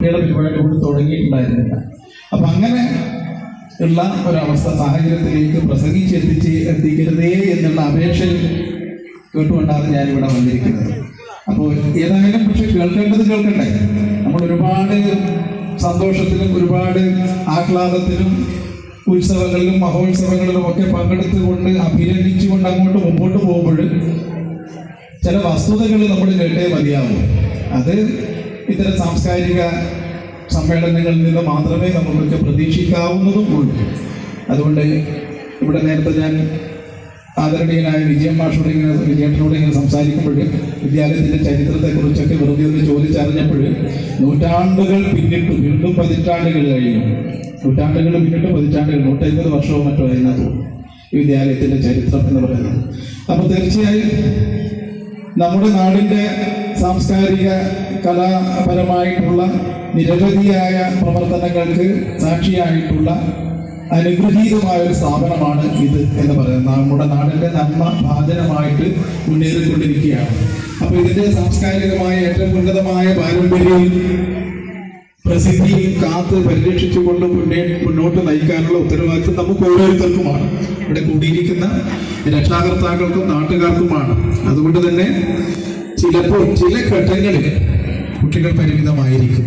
പരിപാടി കൊണ്ട് തുടങ്ങിയിട്ടുണ്ടായിരുന്നില്ല. അപ്പം അങ്ങനെ ഉള്ള ഒരവസ്ഥ സാഹചര്യത്തിലേക്ക് എത്തിക്കരുതേ എന്നുള്ള അപേക്ഷ കേട്ടുകൊണ്ടാണ് ഞാനിവിടെ വന്നിരിക്കുന്നത്. അപ്പോൾ ഏതായാലും പക്ഷെ കേൾക്കേണ്ടത് കേൾക്കണ്ടേ. നമ്മൾ ഒരുപാട് സന്തോഷത്തിലും ഒരുപാട് ആഹ്ലാദത്തിലും ഉത്സവങ്ങളിലും മഹോത്സവങ്ങളിലും ഒക്കെ പങ്കെടുത്തുകൊണ്ട് അഭിനന്ദിച്ചുകൊണ്ട് അങ്ങോട്ട് മുമ്പോട്ട് പോകുമ്പോൾ ചില വസ്തുതകൾ നമ്മൾ കേട്ടേ മതിയാവും. അത് ഇത്തരം സാംസ്കാരിക സമ്മേളനങ്ങളിൽ നിന്ന് മാത്രമേ നമുക്ക് പ്രതീക്ഷിക്കാവുന്നതും ഉള്ളൂ. അതുകൊണ്ട് ഇവിടെ നേരത്തെ ഞാൻ ആദരണീയനായ വിജയേട്ടനോട് ഇങ്ങനെ സംസാരിക്കുമ്പോൾ വിദ്യാലയത്തിൻ്റെ ചരിത്രത്തെക്കുറിച്ചൊക്കെ വെറുതെ ഒന്ന് ചോദിച്ചറിഞ്ഞപ്പോൾ നൂറ്റാണ്ടുകൾ പിന്നിട്ട് വീണ്ടും പതിറ്റാണ്ടുകൾ കഴിഞ്ഞു. നൂറ്റാണ്ടുകൾ പിന്നിട്ട് പതിറ്റാണ്ടുകൾ 150 വർഷവും മറ്റോ അതിനകത്ത് ഈ വിദ്യാലയത്തിൻ്റെ ചരിത്രം എന്ന് പറയുന്നത്. അപ്പോൾ തീർച്ചയായും നമ്മുടെ നാടിൻ്റെ സാംസ്കാരിക കലാപരമായിട്ടുള്ള നിരവധിയായ പ്രവർത്തനങ്ങൾക്ക് സാക്ഷിയായിട്ടുള്ള അനുഗ്രഹീതമായ ഒരു സ്ഥാപനമാണ് ഇത് എന്ന് പറയുന്നത്. നമ്മുടെ നാടിൻ്റെ നന്മ ഭാജനമായിട്ട് മുന്നേറിക്കൊണ്ടിരിക്കുകയാണ്. അപ്പോൾ ഇതിൻ്റെ സാംസ്കാരികമായ ഏറ്റവും ഉന്നതമായ പാരമ്പര്യവും പ്രസിദ്ധിയും കാത്ത് പരിരക്ഷിച്ചുകൊണ്ട് മുന്നോട്ട് നയിക്കാനുള്ള ഉത്തരവാദിത്വം നമുക്ക് ഓരോരുത്തർക്കുമാണ്. ഇവിടെ കൂടിയിരിക്കുന്ന രക്ഷാകർത്താക്കൾക്കും നാട്ടുകാർക്കുമാണ്. അതുകൊണ്ട് തന്നെ ചിലപ്പോൾ ചില ഘട്ടങ്ങളിൽ കുട്ടികൾ പരിമിതമായിരിക്കും,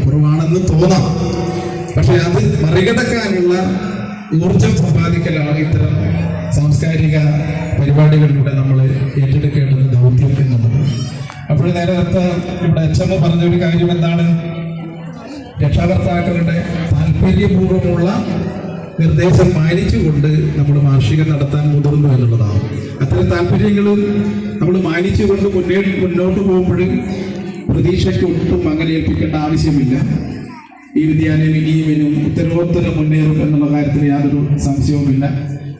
കുറവാണെന്ന് തോന്നാം. പക്ഷെ അത് മറികടക്കാനുള്ള ഊർജം സമ്പാദിക്കലാണ് ഇത്തരം സാംസ്കാരിക പരിപാടികളിലൂടെ നമ്മൾ ഏറ്റെടുക്കേണ്ടത് ദൗത്യം എന്നുള്ളത്. അപ്പോൾ നേരത്തെ ഇവിടെ അച്ഛമ്മ പറഞ്ഞൊരു കാര്യം എന്താണ്, രക്ഷാകർത്താക്കളുടെ താല്പര്യപൂർവ്വമുള്ള നിർദ്ദേശം മാനിച്ചുകൊണ്ട് നമ്മൾ വാർഷികം നടത്താൻ മുതിർന്നു എന്നുള്ളതാണ്. അത്തരം താല്പര്യങ്ങളും നമ്മൾ മാനിച്ചുകൊണ്ട് മുന്നോട്ട് പോകുമ്പോൾ പ്രതീക്ഷയ്ക്ക് ഒട്ടും അങ്ങനെ ഏൽപ്പിക്കേണ്ട ആവശ്യമില്ല. ഈ വിദ്യാലയം ഇനിയും ഉത്തരോത്തരം മുന്നേറും എന്നുള്ള കാര്യത്തിൽ യാതൊരു സംശയവുമില്ല.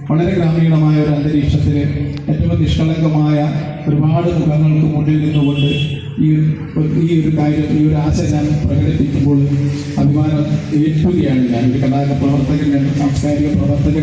വളരെ ഗ്രാമീണമായ ഒരു അന്തരീക്ഷത്തിൽ ഏറ്റവും നിഷ്കളങ്കമായ ഒരുപാട് മുഖങ്ങൾക്ക് മുന്നിൽ നിന്നുകൊണ്ട് ഈ ഒരു കാര്യം, ഈ ഒരു ആശ ഞാൻ പ്രകടിപ്പിക്കുമ്പോൾ അഭിമാനം ഏൽക്കുകയാണ്. ഞാൻ ഒരു കലാപ്രവർത്തകൻ, സാംസ്കാരിക പ്രവർത്തകൻ